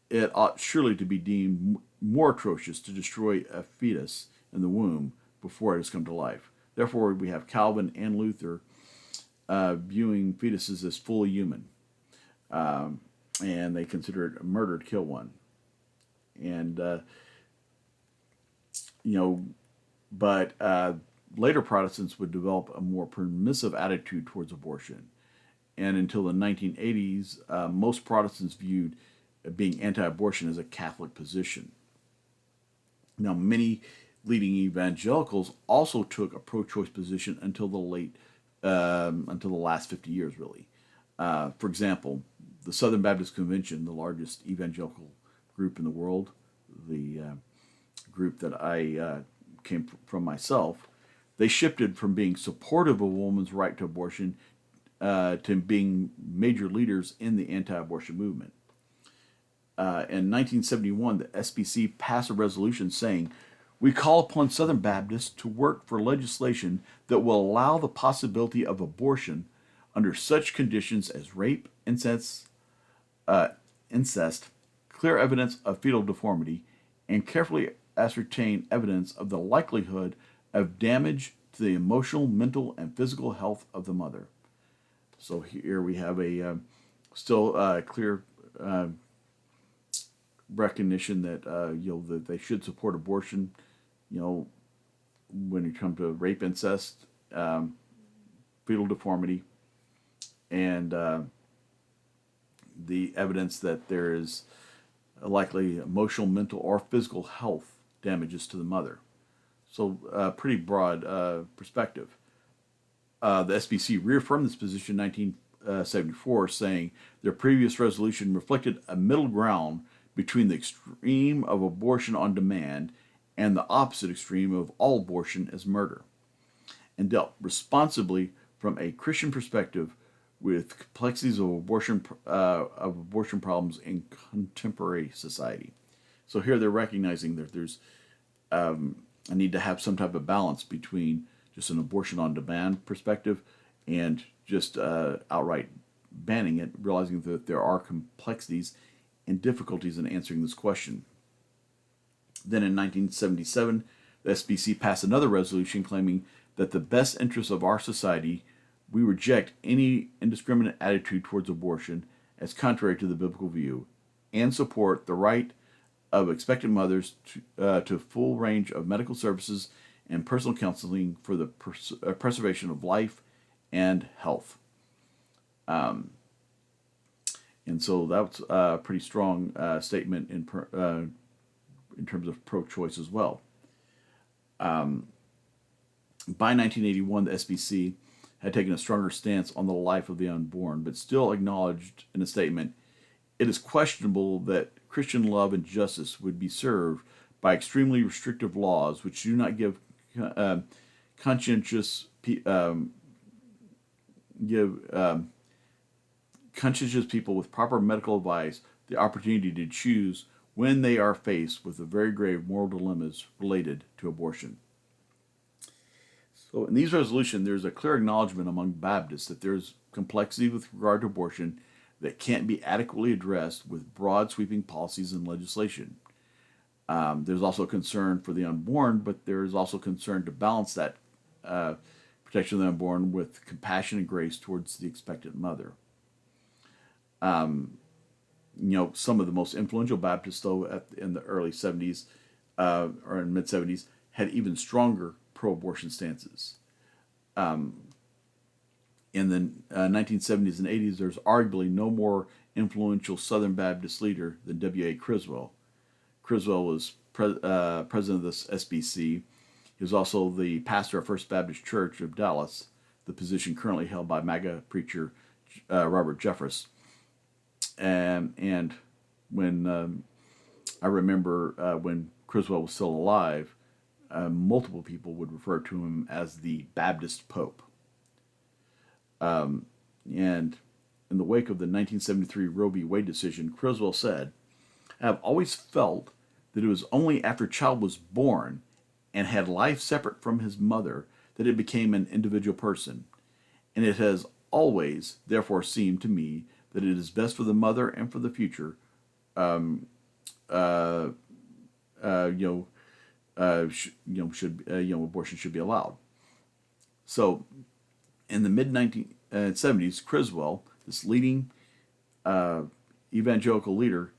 It ought surely to be deemed more atrocious to destroy a fetus in the womb before it has come to life." Therefore, we have Calvin and Luther viewing fetuses as fully human, and they consider it a murder to kill one. And but later Protestants would develop a more permissive attitude towards abortion, and until the 1980s, most Protestants viewed being anti-abortion as a Catholic position. Now, many leading evangelicals also took a pro-choice position until the last 50 years, really. For example, the Southern Baptist Convention, the largest evangelical group in the world, the group that I came from myself, They shifted from being supportive of a woman's right to abortion to being major leaders in the anti-abortion movement. In 1971, the SBC passed a resolution saying, "We call upon Southern Baptists to work for legislation that will allow the possibility of abortion under such conditions as rape, incest, clear evidence of fetal deformity, and carefully ascertain evidence of the likelihood of damage to the emotional, mental, and physical health of the mother." So here we have a still clear recognition that that they should support abortion. When it comes to rape, incest, fetal deformity, and the evidence that there is likely emotional, mental, or physical health damages to the mother. So, pretty broad perspective. The SBC reaffirmed this position in 1974, saying their previous resolution reflected a middle ground between the extreme of abortion on demand and the opposite extreme of all abortion as murder, and dealt responsibly from a Christian perspective with complexities of abortion problems in contemporary society. So here they're recognizing that there's a need to have some type of balance between just an abortion on demand perspective and just outright banning it, realizing that there are complexities and difficulties in answering this question. Then in 1977, the SBC passed another resolution claiming that the best interests of our society, we reject any indiscriminate attitude towards abortion as contrary to the biblical view, and support the right of expectant mothers to full range of medical services and personal counseling for the preservation of life and health. And so that's a pretty strong statement in terms of pro-choice as well. By 1981, the SBC had taken a stronger stance on the life of the unborn, but still acknowledged in a statement, "It is questionable that Christian love and justice would be served by extremely restrictive laws which do not give conscientious people with proper medical advice the opportunity to choose when they are faced with the very grave moral dilemmas related to abortion." So in these resolutions, there's a clear acknowledgement among Baptists that there's complexity with regard to abortion that can't be adequately addressed with broad sweeping policies and legislation. There's also concern for the unborn, but there's also concern to balance that protection of the unborn with compassion and grace towards the expectant mother. Some of the most influential Baptists, though, in the early 70s or in mid-70s, had even stronger pro-abortion stances. In the 1970s and 80s, there's arguably no more influential Southern Baptist leader than W.A. Criswell. Criswell was president of this SBC. He was also the pastor of First Baptist Church of Dallas, the position currently held by MAGA preacher Robert Jeffress. And when I remember when Criswell was still alive, multiple people would refer to him as the Baptist Pope. And in the wake of the 1973 Roe v. Wade decision, Criswell said, "I have always felt that it was only after a child was born and had life separate from his mother that it became an individual person. And it has always, therefore, seemed to me that it is best for the mother and for the future, abortion should be allowed." So, in the mid-1970s, Criswell, this leading evangelical leader,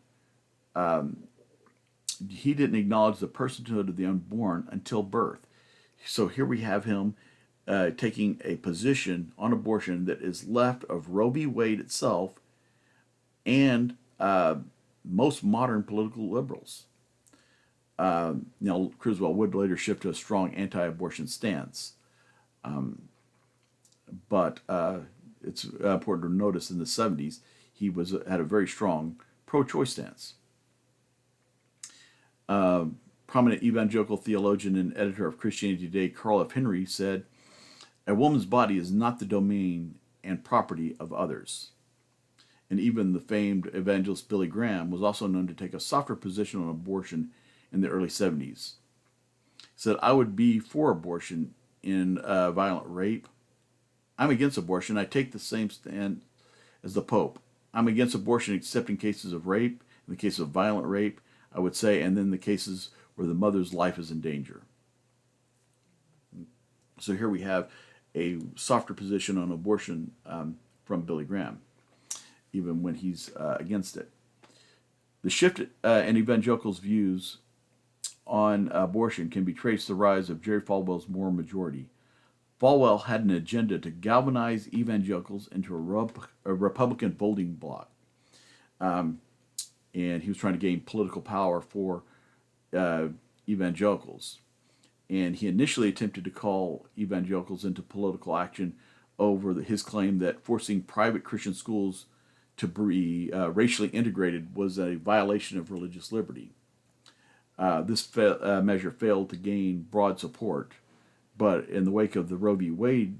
he didn't acknowledge the personhood of the unborn until birth. So here we have him taking a position on abortion that is left of Roe v. Wade itself and most modern political liberals. Criswell would later shift to a strong anti-abortion stance. But it's important to notice in the 70s, he had a very strong pro-choice stance. Prominent evangelical theologian and editor of Christianity Today, Carl F. Henry, said, "A woman's body is not the domain and property of others." And even the famed evangelist Billy Graham was also known to take a softer position on abortion in the early 70s. He said, "I would be for abortion in violent rape. I'm against abortion. I take the same stand as the Pope. I'm against abortion except in cases of rape, in the case of violent rape, I would say, and then the cases where the mother's life is in danger." So here we have a softer position on abortion from Billy Graham, even when he's against it. The shift in evangelicals' views on abortion can be traced to the rise of Jerry Falwell's moral majority. Falwell had an agenda to galvanize evangelicals into a Republican voting bloc. And he was trying to gain political power for evangelicals. And he initially attempted to call evangelicals into political action over his claim that forcing private Christian schools to be racially integrated was a violation of religious liberty. This measure failed to gain broad support, but in the wake of the Roe v. Wade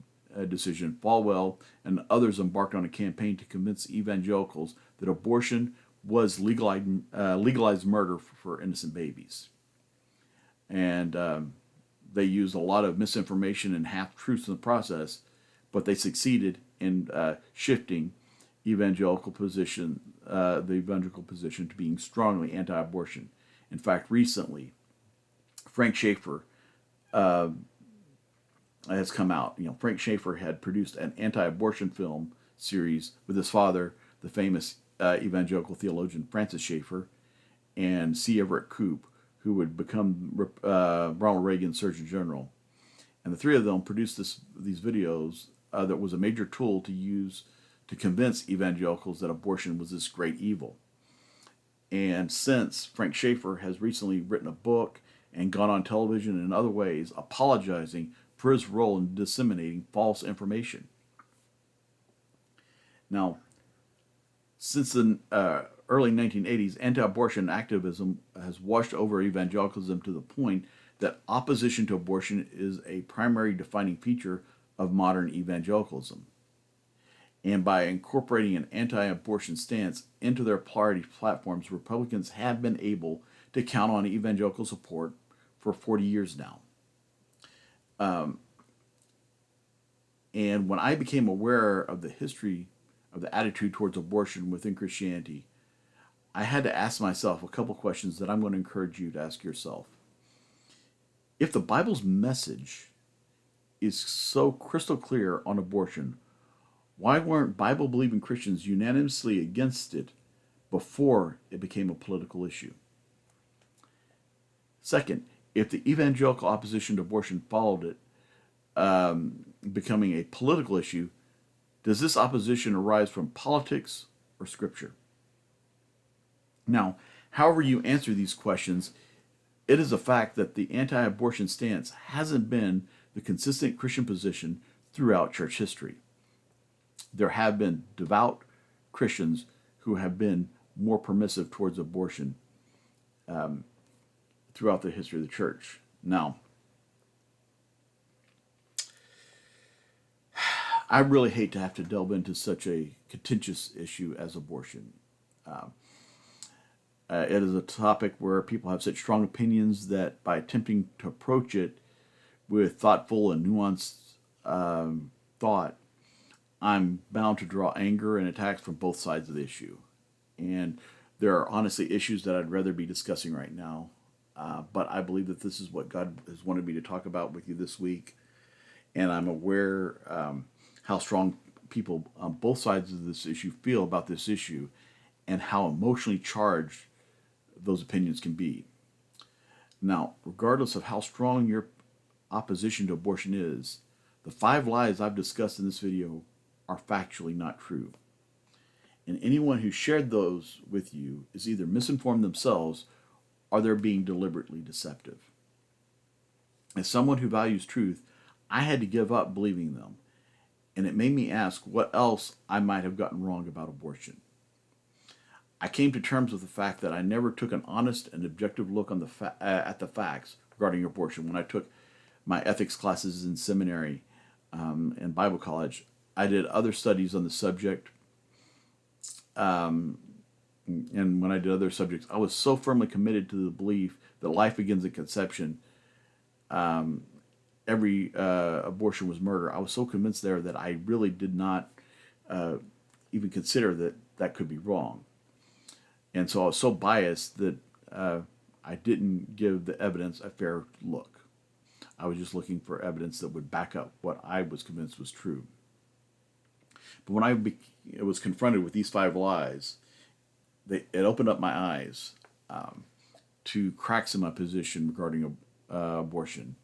decision, Falwell and others embarked on a campaign to convince evangelicals that abortion was legalized murder for innocent babies. And they used a lot of misinformation and half-truths in the process, but they succeeded in shifting the evangelical position to being strongly anti-abortion. In fact, recently, Frank Schaeffer has come out. Frank Schaeffer had produced an anti-abortion film series with his father, the famous evangelical theologian Francis Schaeffer, and C. Everett Koop, who would become Ronald Reagan's Surgeon General. And the three of them produced these videos that was a major tool to use to convince evangelicals that abortion was this great evil. And since, Frank Schaeffer has recently written a book and gone on television and in other ways apologizing for his role in disseminating false information. Now, since the early 1980s, anti-abortion activism has washed over evangelicalism to the point that opposition to abortion is a primary defining feature of modern evangelicalism. And by incorporating an anti-abortion stance into their party platforms, Republicans have been able to count on evangelical support for 40 years now. And when I became aware of the history of the attitude towards abortion within Christianity, I had to ask myself a couple questions that I'm going to encourage you to ask yourself. If the Bible's message is so crystal clear on abortion, why weren't Bible-believing Christians unanimously against it before it became a political issue? Second, if the evangelical opposition to abortion followed it becoming a political issue, does this opposition arise from politics or Scripture? Now, however you answer these questions, it is a fact that the anti-abortion stance hasn't been the consistent Christian position throughout church history. There have been devout Christians who have been more permissive towards abortion throughout the history of the church. Now, I really hate to have to delve into such a contentious issue as abortion. It is a topic where people have such strong opinions that by attempting to approach it with thoughtful and nuanced thought, I'm bound to draw anger and attacks from both sides of the issue. And there are honestly issues that I'd rather be discussing right now. But I believe that this is what God has wanted me to talk about with you this week. And I'm aware how strong people on both sides of this issue feel about this issue and how emotionally charged those opinions can be. Now, regardless of how strong your opposition to abortion is, the 5 lies I've discussed in this video are factually not true. And anyone who shared those with you is either misinformed themselves or they're being deliberately deceptive. As someone who values truth, I had to give up believing them, and it made me ask what else I might have gotten wrong about abortion. I came to terms with the fact that I never took an honest and objective look on at the facts regarding abortion. When I took my ethics classes in seminary and Bible college, I did other studies on the subject. And when I did other subjects, I was so firmly committed to the belief that life begins at conception. Every abortion was murder. I was so convinced there that I really did not even consider that that could be wrong. And so I was so biased that I didn't give the evidence a fair look. I was just looking for evidence that would back up what I was convinced was true. But when I was confronted with these 5 lies, it opened up my eyes to cracks in my position regarding abortion.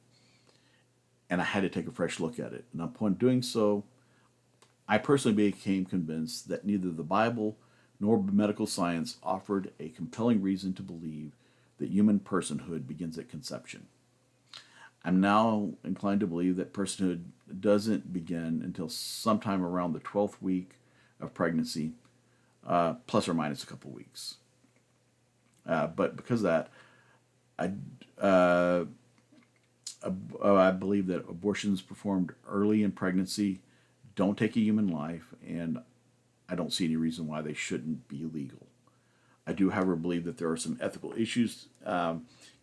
And I had to take a fresh look at it. And upon doing so, I personally became convinced that neither the Bible nor medical science offered a compelling reason to believe that human personhood begins at conception. I'm now inclined to believe that personhood doesn't begin until sometime around the 12th week of pregnancy, plus or minus a couple weeks. But because of that, I believe that abortions performed early in pregnancy don't take a human life, and I don't see any reason why they shouldn't be legal. I do, however, believe that there are some ethical issues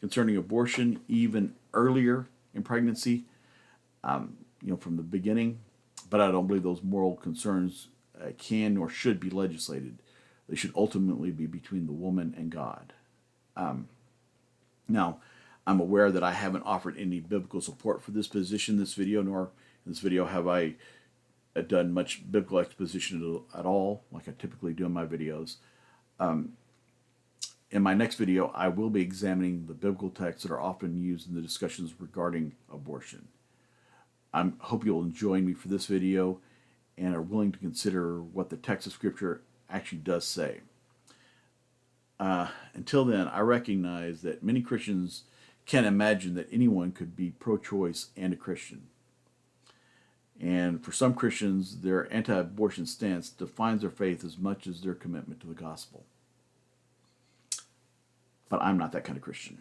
concerning abortion even earlier in pregnancy, from the beginning. But I don't believe those moral concerns can or should be legislated. They should ultimately be between the woman and God. Now, I'm aware that I haven't offered any biblical support for this position in this video, nor in this video have I done much biblical exposition at all, like I typically do in my videos. In my next video, I will be examining the biblical texts that are often used in the discussions regarding abortion. I hope you'll join me for this video and are willing to consider what the text of Scripture actually does say. Until then, I recognize that many Christians can't imagine that anyone could be pro-choice and a Christian. And for some Christians, their anti-abortion stance defines their faith as much as their commitment to the gospel. But I'm not that kind of Christian.